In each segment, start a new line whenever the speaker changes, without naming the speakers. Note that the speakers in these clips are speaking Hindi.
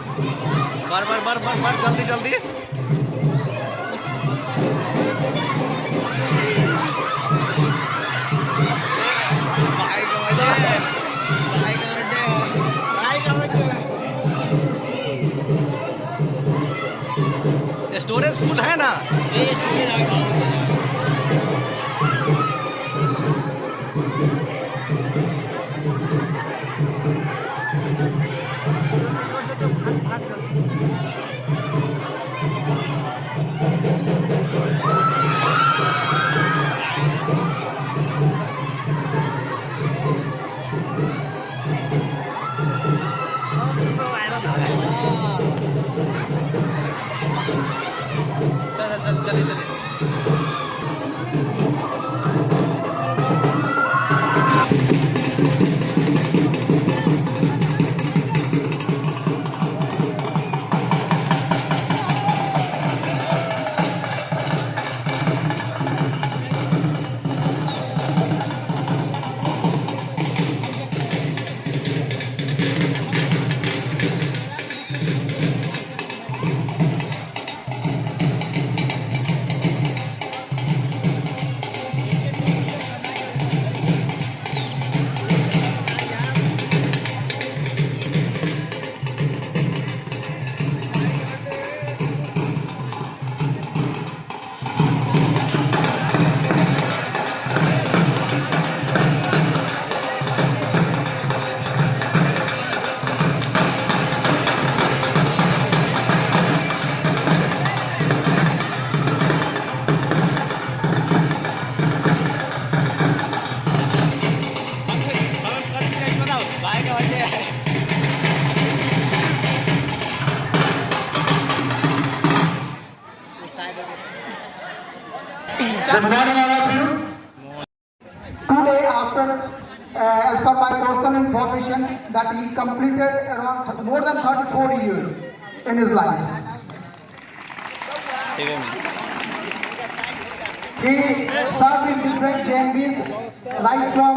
बार बार बार बार बार जल्दी जल्दी। स्टोरेज फुल है ना?
ये स्टोरेज आ गया।
चल चलिए चलिए।
Good morning, all of you. Today, after, as per my personal information, that he completed around more than 34 years in his life. He served in different JMBs, right from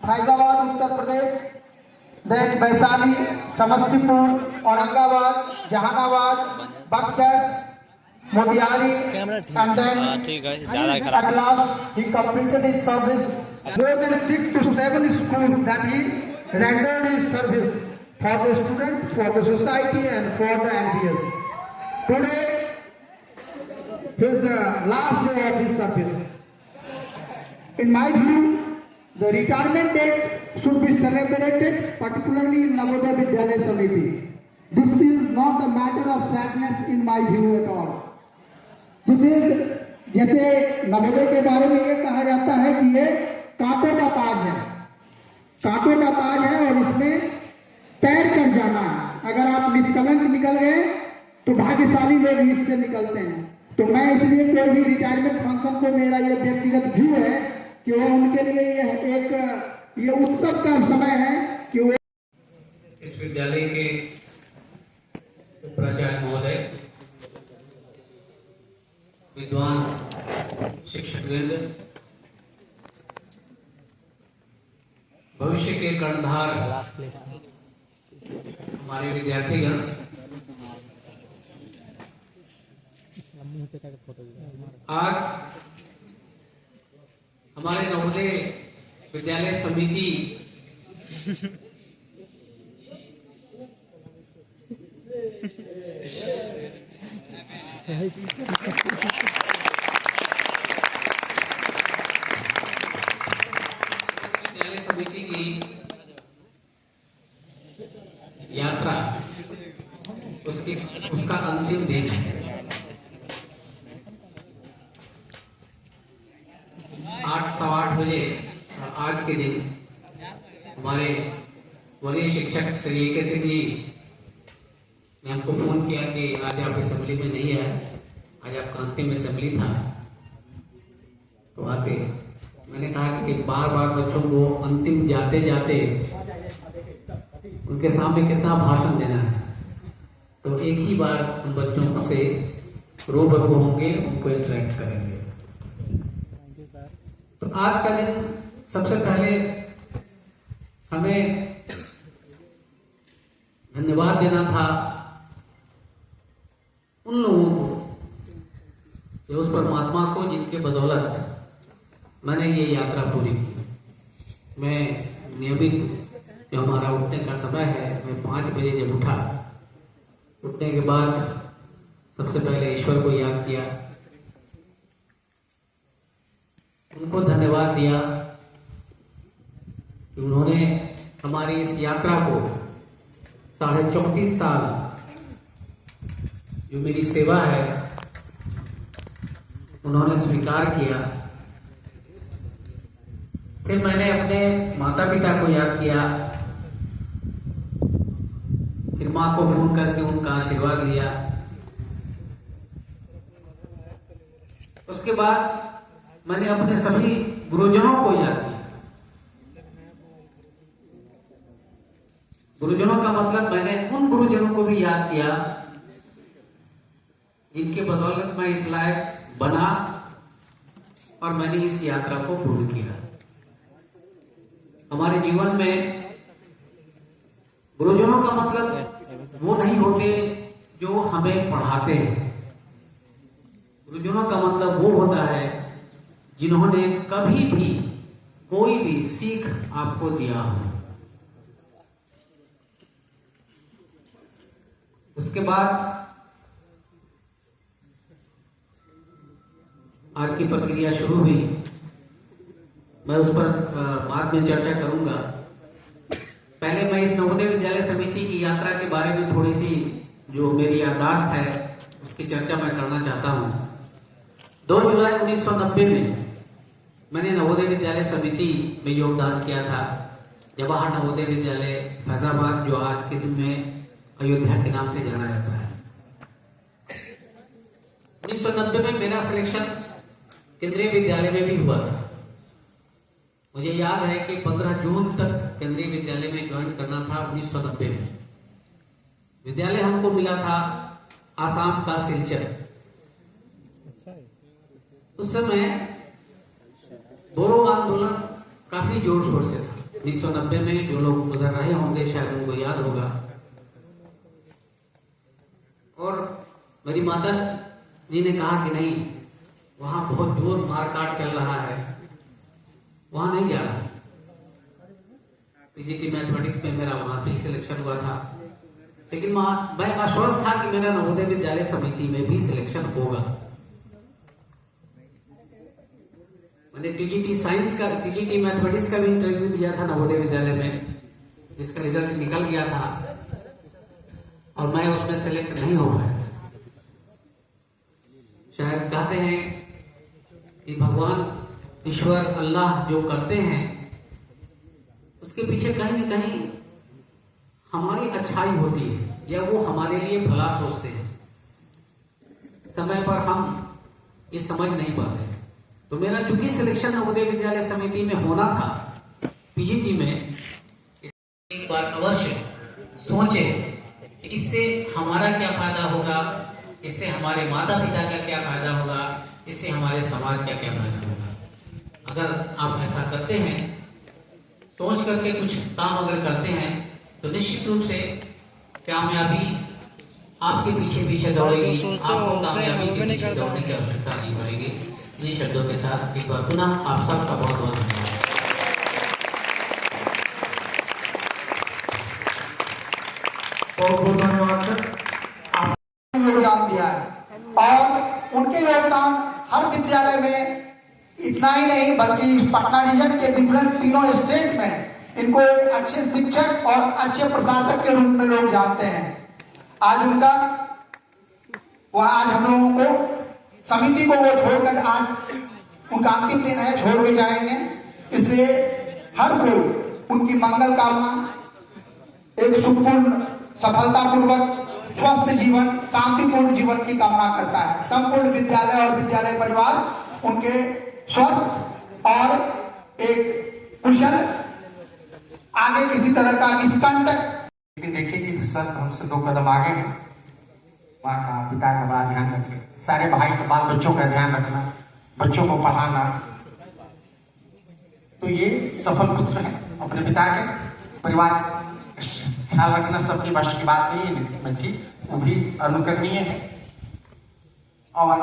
Faizabad, Uttar Pradesh, then Vaishali, Samastipur, Aurangabad, Jahanabad, Buxar, Motihari, and then at last he completed his service. More than 6 to 7 schools that he rendered his service for the student, for the society, and for the NBS. Today, his last day of his service. In my view, the retirement date should be celebrated, particularly in Navodaya Vidyalaya Samiti. This is not a matter of sadness in my view at all. This is, जैसे नवोदय के बारे में ये कहा जाता है कि ये कांटों का ताज है, कांटों का ताज है और इसमें तैर कर जाना है। अगर आप निष्कलंक निकल गए तो भाग्यशाली लोग इससे निकलते हैं। तो मैं इसलिए कोई भी रिटायरमेंट फंक्शन को मेरा ये व्यक्तिगत व्यू है कि वो उनके लिए ये उत्सव का समय है कि वो
इस विद्यालय के प्राचार्य महोदय, विद्वान शिक्षकवृंद, भविष्य के कर्णधार हमारे विद्यार्थीगण, आज हमारे नवोदय विद्यालय समिति विद्यालय समिति की यात्रा उसका अंतिम दिन है। 8:15 बजे आज के दिन हमारे वरीय शिक्षक श्री AK सिंह जी ने हमको फोन किया कि आज आप असेंबली में नहीं आए, आज आपका अंतिम असेंबली था। तो आते मैंने कहा कि बार बार बच्चों को अंतिम जाते जाते उनके सामने कितना भाषण देना है, तो एक ही बार उन बच्चों से रूबरू होंगे, उनको इंटरेक्ट करेंगे। तो आज का दिन सबसे पहले हमें धन्यवाद देना था उन लोगों को, जो उस परमात्मा को जिनके बदौलत मैंने ये यात्रा पूरी की। मैं नियमित जो हमारा उठने का समय है, मैं 5 बजे जब उठा, उठने के बाद सबसे पहले ईश्वर को याद किया, उनको धन्यवाद दिया कि उन्होंने हमारी इस यात्रा को 34.5 साल जो मेरी सेवा है उन्होंने स्वीकार किया। फिर मैंने अपने माता पिता को याद किया, फिर मां को फोन करके उनका आशीर्वाद लिया। उसके बाद मैंने अपने सभी गुरुजनों को याद किया। गुरुजनों का मतलब मैंने उन गुरुजनों को भी याद किया जिनके बदौलत मैं इस लायक बना और मैंने इस यात्रा को पूर्ण किया। हमारे जीवन में गुरुजनों का मतलब वो नहीं होते जो हमें पढ़ाते हैं। गुरुजनों का मतलब वो होता है जिन्होंने कभी भी कोई भी सीख आपको दिया हो। उसके बाद आज की प्रक्रिया शुरू हुई। मैं उस पर बाद में चर्चा करूंगा। पहले मैं इस नवोदय विद्यालय समिति की यात्रा के बारे में थोड़ी सी जो मेरी याददाश्त है उसकी चर्चा मैं करना चाहता हूं। 2 जुलाई 1990 में मैंने नवोदय विद्यालय समिति में योगदान किया था। जवाहर नवोदय विद्यालय फैजाबाद, जो आज के दिन में अयोध्या के नाम से जाना जाता है। 1990 में मेरा सिलेक्शन केंद्रीय विद्यालय में भी हुआ था। मुझे याद है कि 15 जून तक केंद्रीय विद्यालय में ज्वाइन करना था 1990 में। विद्यालय हमको मिला था आसाम का सिलचर। उस समय बोरो आंदोलन काफी जोर शोर से था। 1990 में जो लोग गुजर रहे होंगे शायद उनको याद होगा। और मेरी माता जी ने कहा कि नहीं, वहां बहुत जोर मारकाट चल रहा है, वहां नहीं जाना। पीजीटी मैथमेटिक्स में मेरा वहां पे सिलेक्शन हुआ था, लेकिन मैं आश्वस्त था कि मेरा नवोदय विद्यालय समिति में भी सिलेक्शन होगा। मैंने टीजीटी साइंस का, टीजीटी मैथमेटिक्स का भी इंटरव्यू दिया था नवोदय विद्यालय में, जिसका रिजल्ट निकल गया था और मैं उसमें सिलेक्ट नहीं हो पाया। शायद कहते हैं कि भगवान, ईश्वर, अल्लाह जो करते हैं उसके पीछे कहीं न कहीं हमारी अच्छाई होती है, या वो हमारे लिए भला सोचते हैं। समय पर हम ये समझ नहीं पाते। तो मेरा चूंकि सिलेक्शन नवोदय विद्यालय समिति में होना था पीजीटी में, एक बार अवश्य सोचे इससे हमारा क्या फायदा होगा, इससे हमारे माता पिता का क्या फायदा होगा, इससे हमारे समाज का क्या फायदा होगा। अगर आप ऐसा करते हैं, सोच करके कुछ काम अगर करते हैं, तो निश्चित रूप से कामयाबी आपके पीछे पीछे दौड़ेगी। आपको कामयाबी के पीछे दौड़ने की आवश्यकता नहीं पड़ेगी। इन शब्दों के साथ एक बार पुनः आप सबका बहुत बहुत धन्यवाद।
बहुत बहुत धन्यवाद सर, आपने योगदान दिया है। और उनके योगदान हर विद्यालय में इतना ही नहीं, बल्कि पटना रीजन के डिफरेंट तीनों स्टेट में इनको एक अच्छे शिक्षक और अच्छे प्रशासक के रूप में लोग जानते हैं। आज उनका आज हम लोगों को समिति को वो छोड़कर आज उनका अंतिम दिन है, छोड़ के जाएंगे। इसलिए हर कोई उनकी मंगल कामना, एक सुखपूर्ण, सफलतापूर्वक, स्वस्थ जीवन, शांतिपूर्ण जीवन की कामना करता है। संपूर्ण विद्यालय और विद्यालय परिवार उनके स्वस्थ और एक कुशल, आगे किसी तरह का निष्कंटक।
लेकिन देखिए कि सर हमसे 2 कदम आगे हैं। माँ का, पिता का बड़ा ध्यान रखें, सारे भाई के बाल बच्चों का ध्यान रखना, बच्चों को पढ़ाना। तो ये सफल पुत्र है अपने पिता के। परिवार ख्याल रखना सबकी वश की बात नहीं है, मैं थी, वो भी अनुकरणीय है। और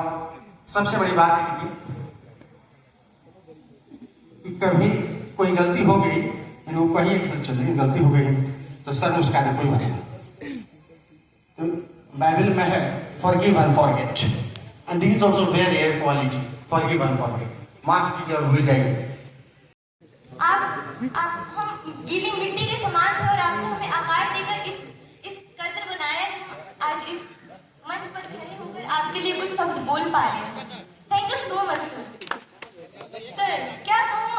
सबसे बड़ी बात है कि कभी कोई गलती हो गई, वो कहीं एक्शन चल रही गलती हो गई तो सर उसका कोई बात नहीं। तो बाइबल में है forgive and forget, and this is also very rare quality, forgive and forget. माफ कीजिए और भूल जाइए।
आप हम गीली मिट्टी के समान थे और आपने हमें आकार देकर इस कद्र बनाया। आज इस मंच पर खड़े होकर आपके लिए कुछ शब्द बोल पा रहे हैं। Thank you so much sir. क्या कहूँ,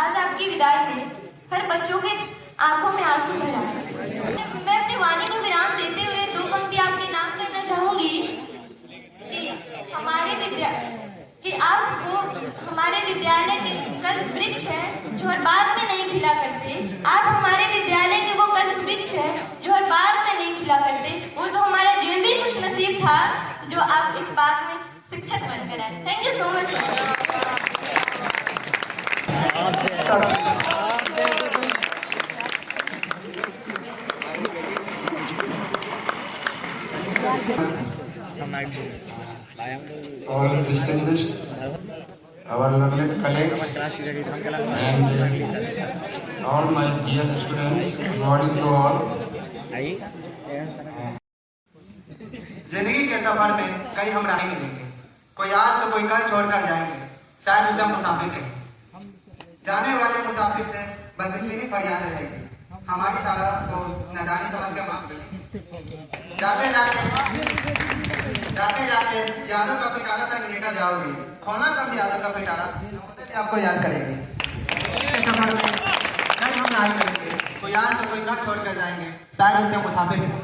आज आपकी विदाई में हर बच्चों के आंखों में आंसू भर आए। मैं अपनी वाणी को विराम देते हुए दो पंक्ति आपके नाम करना चाहूंगी कि आपको हमारे विद्यालय के कल्प वृक्ष है जो हर बाग में नहीं खिला करते। आप हमारे विद्यालय के वो कल्प वृक्ष है जो हर बाग में नहीं खिला करते। वो तो हमारा जल्दी खुश नसीब था जो आप इस बाग में शिक्षक बनकर आए। Thank you so much
all distinguished, our lovely colleagues, and all my dear students, good morning to all. जिंदगी के सफर में कई हम राह मिलेंगे, कोई आज तो कोई कल छोड़कर जाएंगे, शायद उसे मुसाफिर कहें। जाने वाले मुसाफिर से बस इतनी ही फरियाद रहेगी, हमारी सारा को नादानी समझ कर माफ कर लेंगे। जाते जाते यादों का पिटारा संग लेकर जाओगे, खोना कभी यादों का पिटारा आपको याद करेंगे। सफर में कई हम राह करेंगे, कोई आज तो कोई कल छोड़कर जाएंगे, शायद उसे मुसाफिर कहें।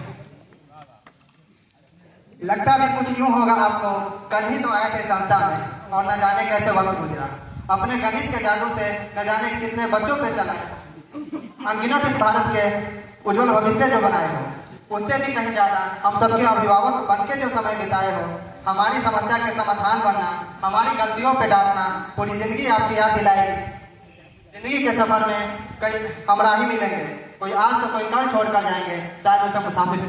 लगता भी कुछ यूं होगा आपको, कल ही तो आए थे संस्था में और न जाने कैसे वक्त गुजरा। अपने गणित के जादू से न जाने कितने बच्चों पे चलाए, अनगिनत इस भारत के उज्जवल भविष्य जो बनाए हो, उससे भी कहीं ज्यादा हम सबके अभिभावक बनके जो समय बिताए हो, हमारी समस्या के समाधान बनना, हमारी गलतियों पे डांटना, पूरी जिंदगी आपकी याद दिलाई। जिंदगी के सफर में कई हम राही मिलेंगे, कोई आज तो कोई कल छोड़कर जाएंगे, शायद उसे मुसाफिर।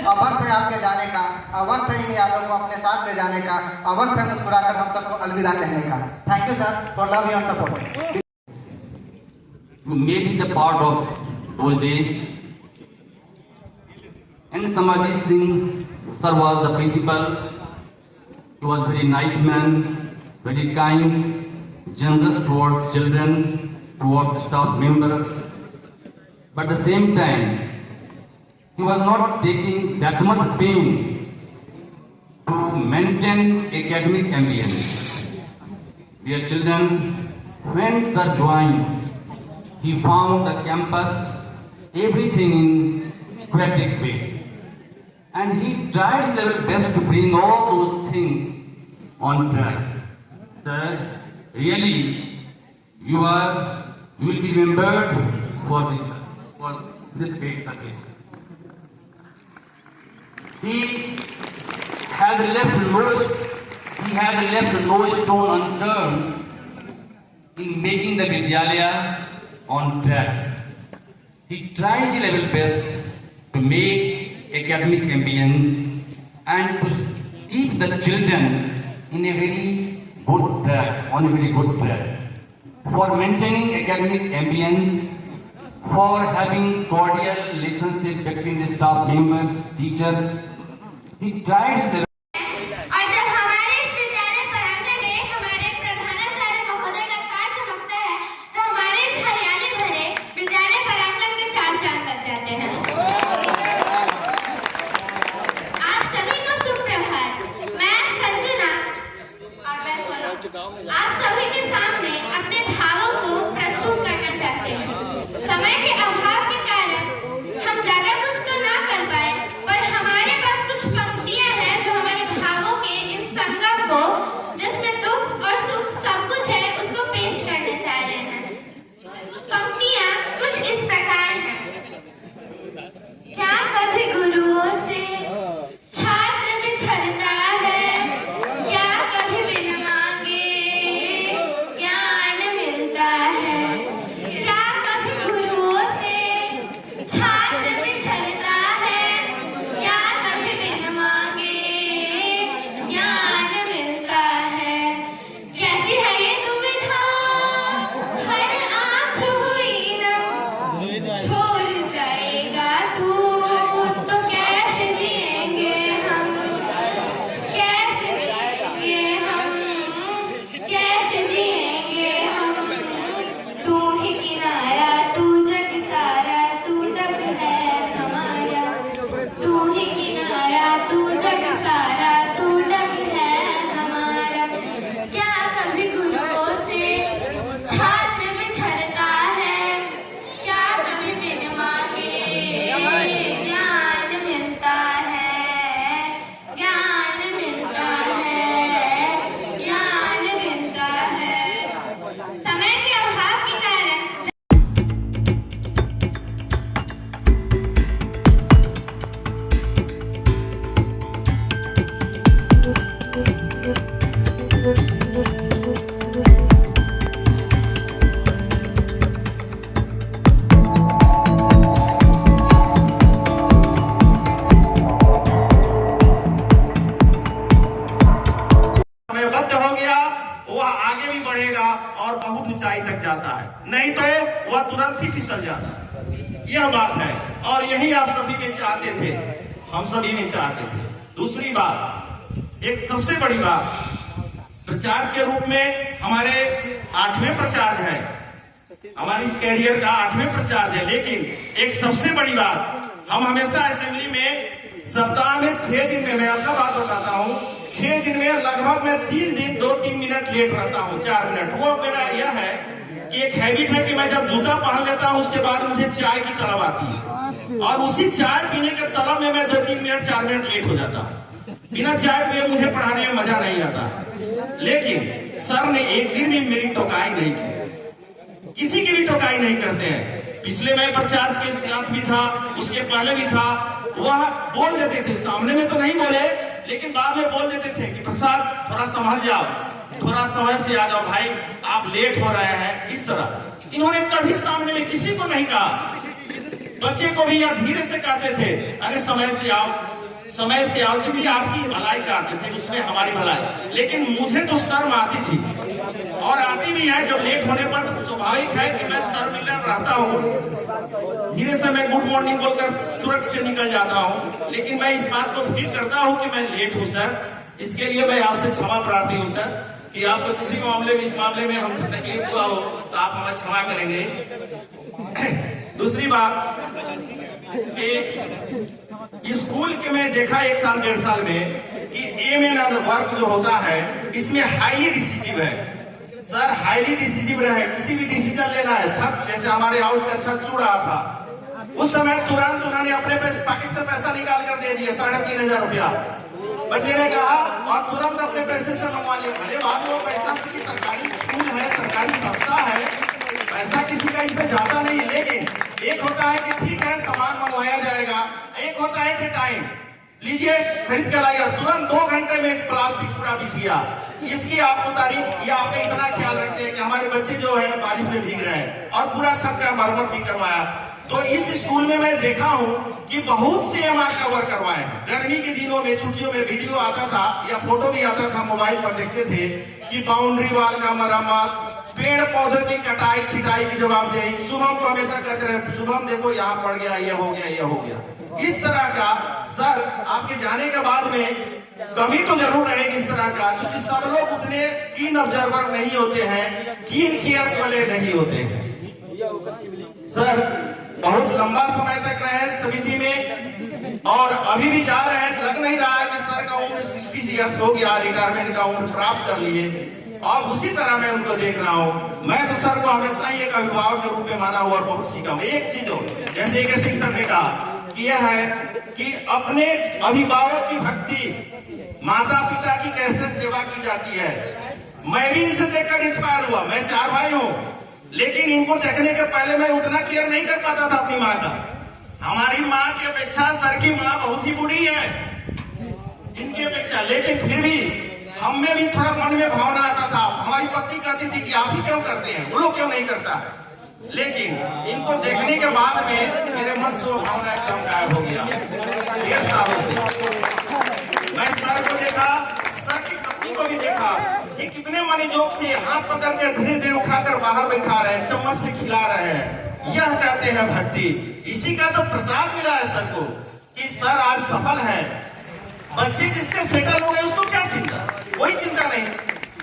अब वक्त है आपके जाने का, अब वक्त है इन यादों को अपने साथ ले जाने का, अब वक्त है मुस्कुराकर हम सबको अलविदा कहने का। Thank you sir for love and support.
You may be the part of those days. And Samadhi Singh sir was the principal. He was very nice man, very kind, generous towards children, towards staff members. But at the same time, he was not taking that much pain to maintain academic ambience. Dear children, when sir joined, he found the campus everything in aquatic way, and he tried his level best to bring all those things on track. Sir, really, you will be remembered for this great service. He has left no stone unturned in making the Vidyalaya on track. He tries his level best to make academic ambience and to keep the children in a very good track, on a very good track. For maintaining academic ambience, for having cordial relationship between the staff members, teachers, he tries the
और जब हमारे इस विद्यालय प्रांगण में हमारे प्रधानाचार्य महोदय का कार चमकता है तो हमारे इस हरियाली भरे विद्यालय प्रांगण में चार चांद लग जाते हैं। आप सभी को सुप्रभात। मैं संजना और मैं सोनम आप सभी के सामने अपने भावों को प्रस्तुत करना चाहते हैं। समय के अभाव के कारण हम ज्यादा कुछ तो ना कर पाए, पर हमारे पास कुछ पंक्तियां हैं जो हमें
यही आप सभी में चाहते थे, हम सभी में चाहते थे। दूसरी बात, एक सबसे बड़ी बात, प्रचार्ज के रूप में हमारे 8वें प्रचार्ज है, हमारी इस कैरियर का 8वें प्रचार्ज है। लेकिन एक सबसे बड़ी बात, हम हमेशा असेंबली में सप्ताह में 6 दिन में, मैं अपना बात बताता हूँ, 6 दिन में लगभग मैं 3 दिन 2-3 मिनट लेट रहता हूँ, 4 मिनट। वो मेरा यह है कि एक हैबिट है कि मैं जब जूता पहन लेता हूँ उसके बाद मुझे चाय की तलब आती है, और उसी चाय पीने के तलब में मैं 2-3 मिनट 4 मिनट लेट हो जाता हूँ। बिना चाय पिए मुझे पढ़ाने में मजा नहीं आता। लेकिन सर ने एक दिन भी मेरी टोकाई नहीं की, किसी की भी टोकाई नहीं करते हैं। पिछले मैं प्रचार के साथ भी था, उसके पहले भी था, वह बोल देते थे, सामने में तो नहीं बोले लेकिन बाद में बोल देते थे कि प्रसाद थोड़ा संभल जाओ, थोड़ा समय से आ जाओ भाई, आप लेट हो रहे हैं। इस तरह इन्होंने कभी सामने में किसी को नहीं कहा। बच्चे को भी यह धीरे से कहते थे, अरे समय से आओ, समय से आओ, क्योंकि आपकी भलाई चाहते थे, उसमें हमारी भलाई। लेकिन मुझे तो शर्म आती थी और आती भी है। जब लेट होने पर स्वाभाविक है कि मैं शर्मिंदा रहता हूँ, धीरे से मैं गुड मॉर्निंग बोलकर तुरंत से निकल जाता हूँ। लेकिन मैं इस बात को फील करता हूँ कि मैं लेट हूँ सर, इसके लिए मैं आपसे क्षमा प्रार्थी हूँ सर, कि आपको किसी मामले में, इस मामले में हमसे तकलीफ हुआ हो तो आप हमें क्षमा करेंगे। दूसरी बात, स्कूल के में देखा 1 साल 1.5 साल में कि एम वर्क जो होता है इसमें हाईली डिसिसिव है सर, हाईली डिसिसिव रहे। किसी भी डिसीजन लेना है, छत जैसे हमारे हाउस का छत छू रहा था, उस समय तुरंत उन्होंने अपने पॉकेट से पैसा निकाल कर दे दिया, 3,500 रुपया बच्चे ने कहा, और तुरंत अपने पैसे से मंगवा लिया। भले बाद में वो पैसा, क्योंकि सरकारी स्कूल है, सरकारी संस्था है, पैसा किसी का इसमें जाता नहीं। लेकिन एक होता है कि ठीक है सामान मंगवाया जाएगा, एक होता है कि टाइम, लीजिए खरीद के लाइए, तुरंत 2 घंटे में प्लास्टिक पूरा बिछ गया। इसकी आपको तारीफ, या आपने इतना ख्याल रखते हैं कि हमारे बच्चे जो है बारिश में भीग रहे हैं, और पूरा छत का मरम्मत भी करवाया। तो इस स्कूल में मैं देखा हूँ कि बहुत से एमआर का वर्क करवाए हैं। गर्मी के दिनों में, छुट्टियों में वीडियो आता था या फोटो भी आता था, मोबाइल पर देखते थे कि बाउंड्री वाल का मरम्मत, पेड़ पौधे की कटाई छिटाई की जवाबदेही। शुभम को हमेशा कहते रहे, शुभम देखो यहाँ पड़ गया, ये हो गया, ये हो गया। इस तरह का सर आपके जाने के बाद में कमी तो जरूर रहेगी इस तरह का, क्योंकि सब लोग उतने कीन ऑब्जर्वर नहीं होते हैं, कीन केयर वाले नहीं होते हैं। सर बहुत लंबा समय तक रहे समिति में, और अभी भी जा रहे हैं। लग नहीं रहा है कि सर का उम्र 60 ईयर्स हो गया, रिटायरमेंट का उम्र प्राप्त कर लिए, और उसी तरह मैं उनको देख रहा हूँ। मैं तो सर को हमेशा ही एक अभिभावक के रूप में माना हुआ, बहुत सीखा हूँ। एक चीज हो, जैसे एक शिक्षक ने कहा, यह है कि अपने अभिभावक की भक्ति, माता पिता की कैसे सेवा की जाती है। मैं भी इनसे देखकर इंस्पायर हुआ। मैं 4 भाई हूँ, लेकिन इनको देखने के पहले मैं उतना केयर नहीं कर पाता था अपनी माँ का। हमारी माँ की अपेक्षा सर की माँ बहुत ही बुरी है इनकी अपेक्षा, लेकिन फिर भी हम में भी थोड़ा मन में भावना आता था। हमारी पत्नी कहती थी कि आप ही क्यों करते हैं, वो लोग क्यों नहीं करता है। लेकिन इनको देखने के बाद में मेरे मन से वो भावना एकदम गायब हो गया। 1.5 सालों से मैं सर को देखा, सर की पत्नी को भी देखा कि कितने मनोयोग से हाथ पकड़ कर धीरे धीरे उठाकर बाहर बैठा रहे हैं, चम्मच से खिला रहे हैं। यह कहते हैं भक्ति। इसी का तो प्रसाद मिला है सर को कि सर आज सफल है। बच्चे जिसके सेटल हो गए उसको क्या चिंता, कोई चिंता नहीं।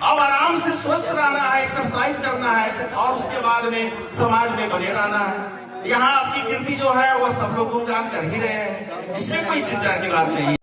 अब आराम से स्वस्थ रहना है, एक्सरसाइज करना है, और उसके बाद में समाज में बने रहना है। यहाँ आपकी कीर्ति जो है वो सब लोग गुणगान कर ही रहे हैं, इसमें कोई चिंता की बात नहीं।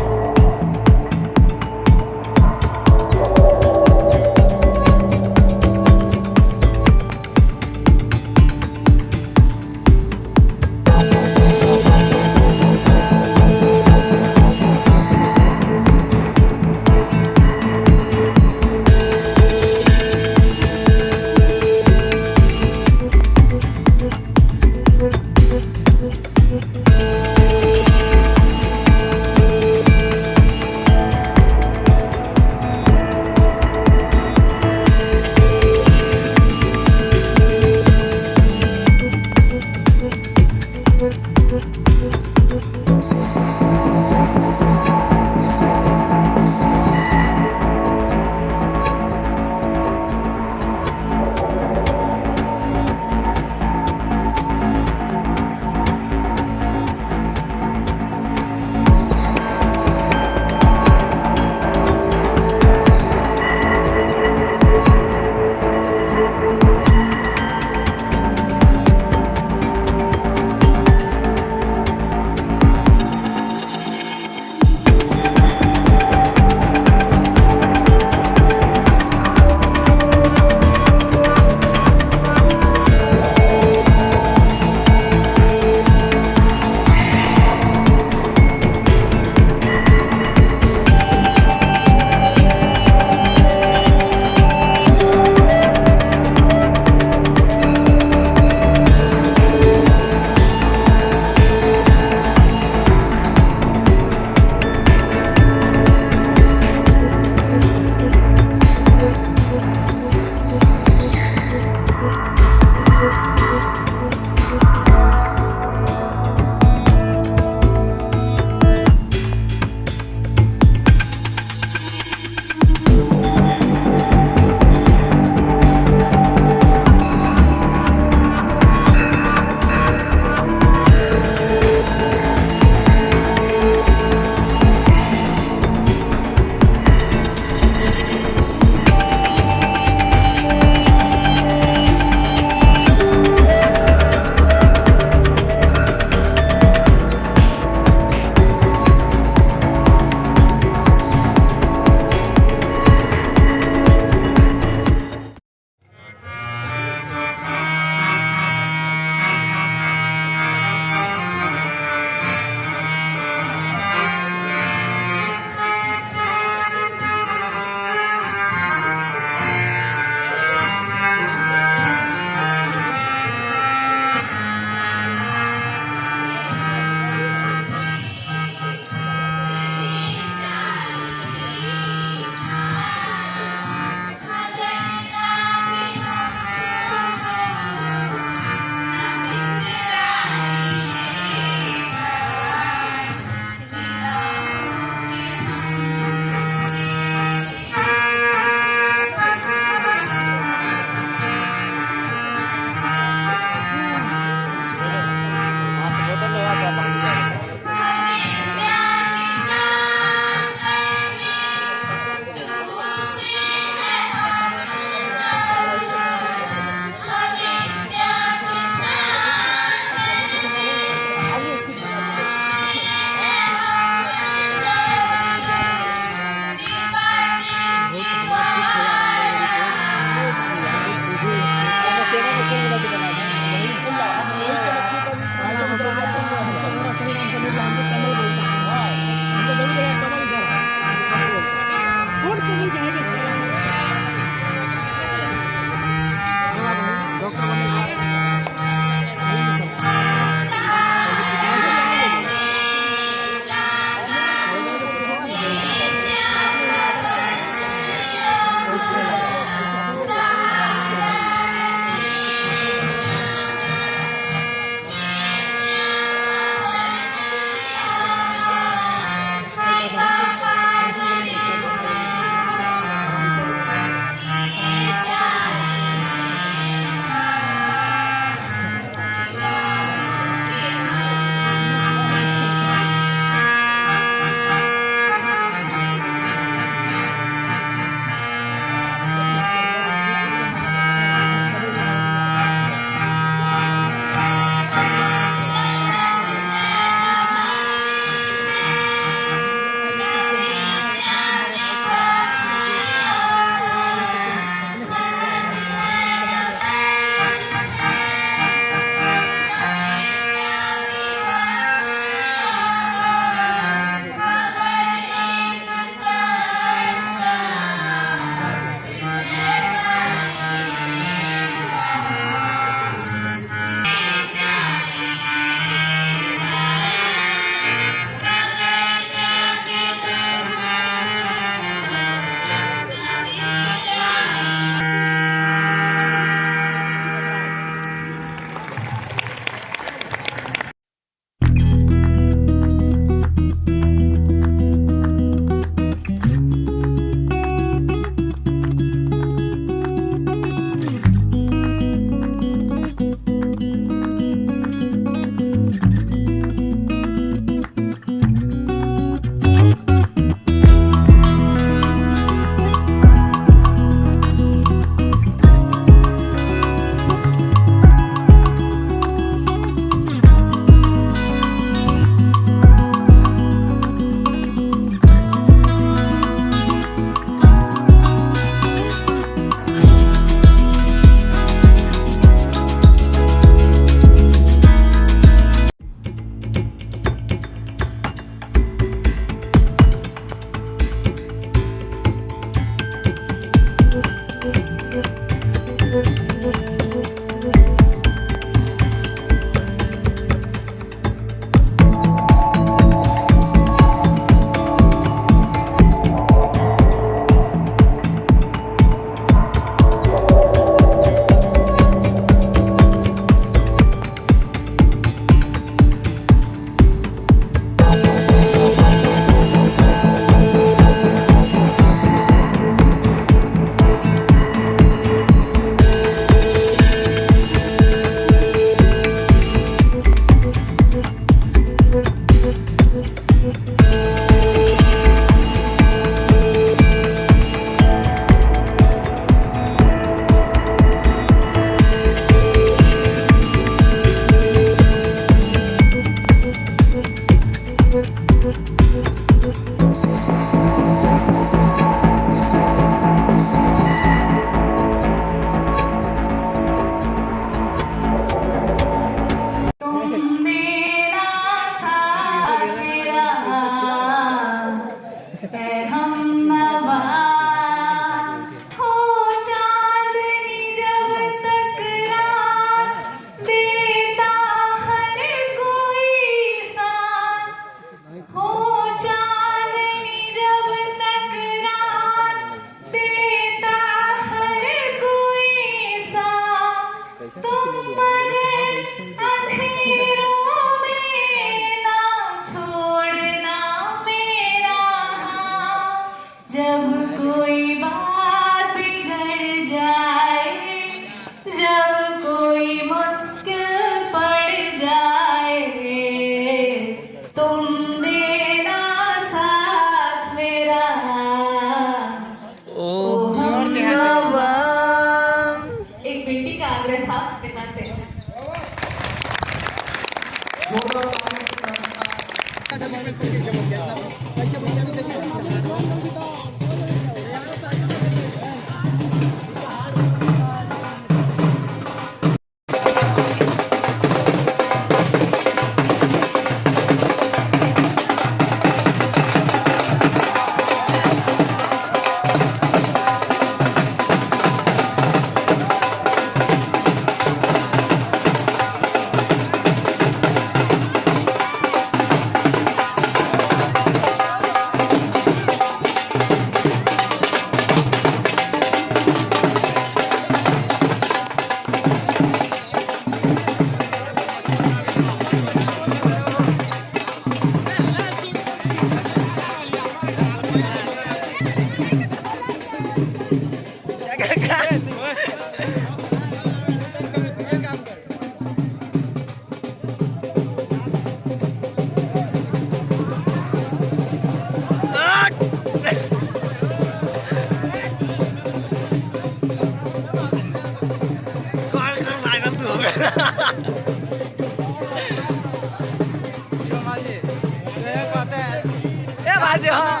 लीजिए। हाँ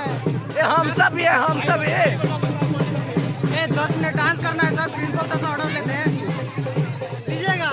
ये हम सब ये
10 मिनट डांस करना है सर, प्रिंसिपल सर से ऑर्डर लेते हैं, लीजिएगा।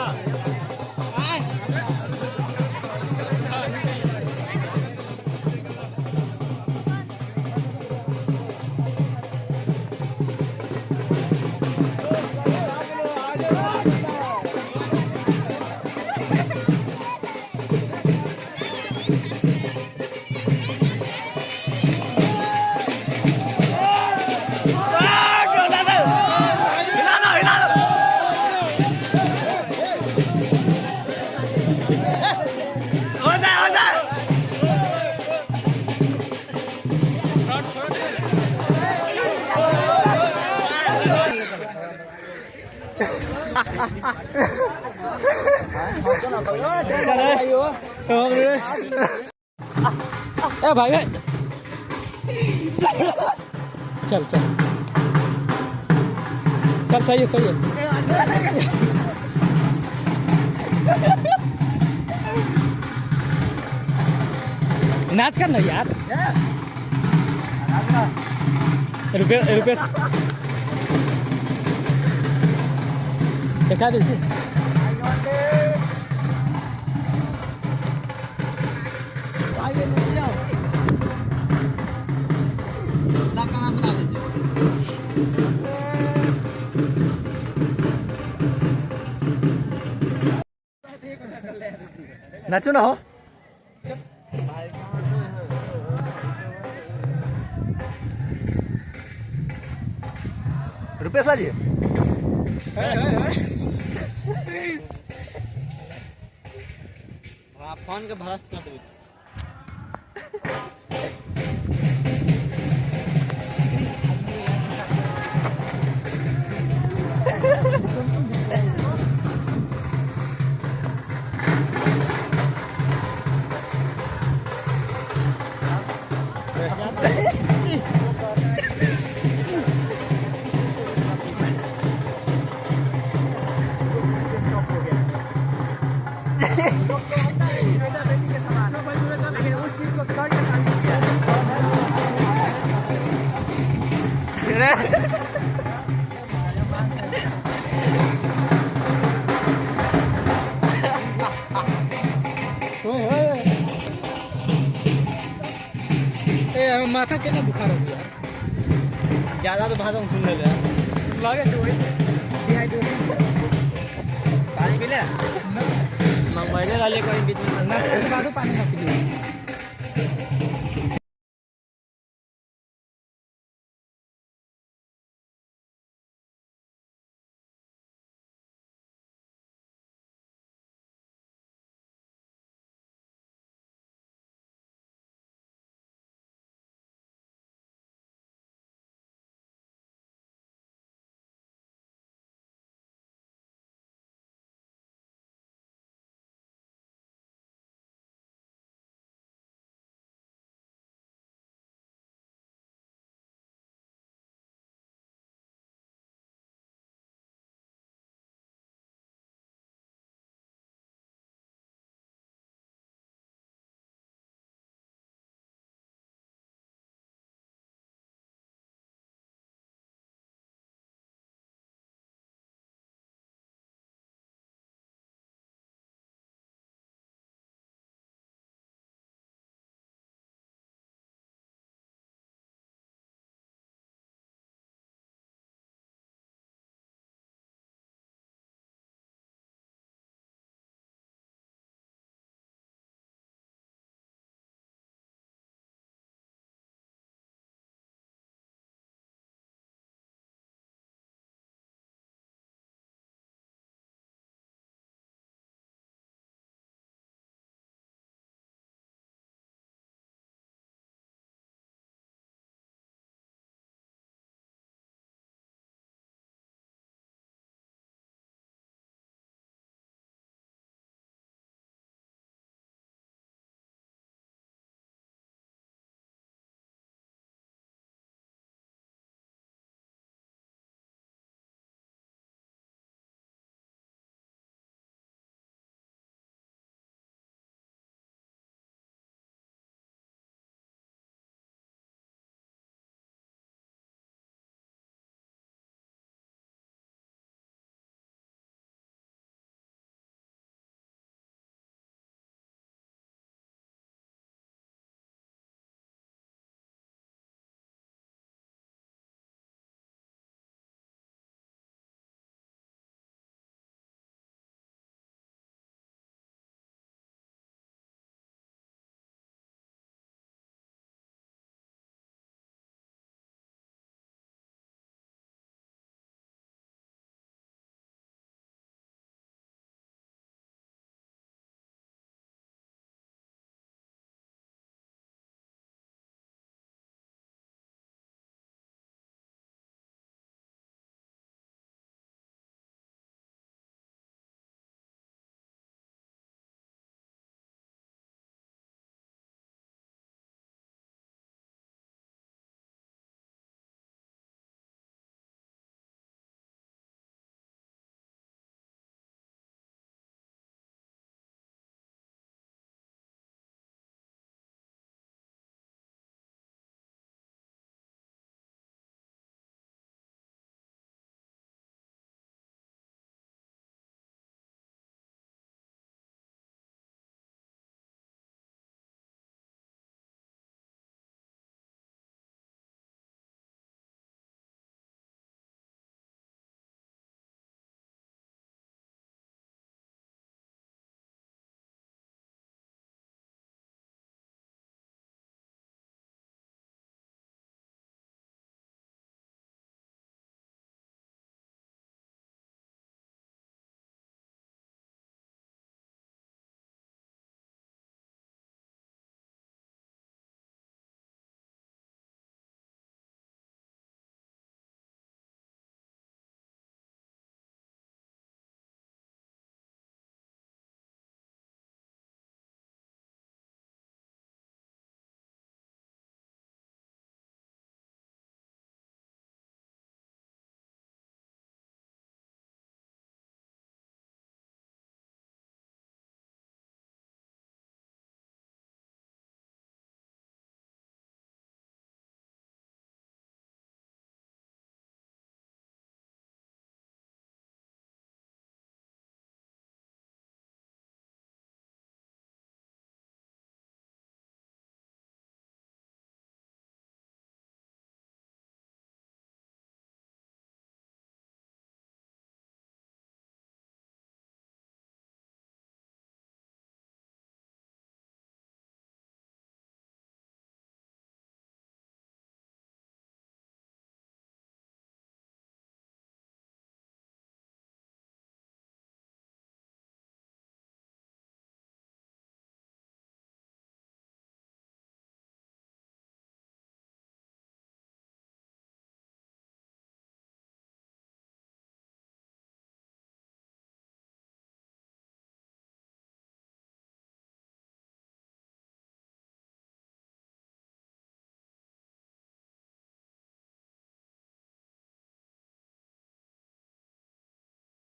ए भाई चल चल चल, सही है। नाच कर ना यार, रुपये दिखा दीजिए। नाचो ना हो। रुपेश जी फोन के भ्रष्ट कर दो। माथा के बुखार हो गया, ज्यादा तो भाषण सुन ले लगे तो वही पानी पी ले, मोबाइल वाले कोई बीच में पानी ना पी।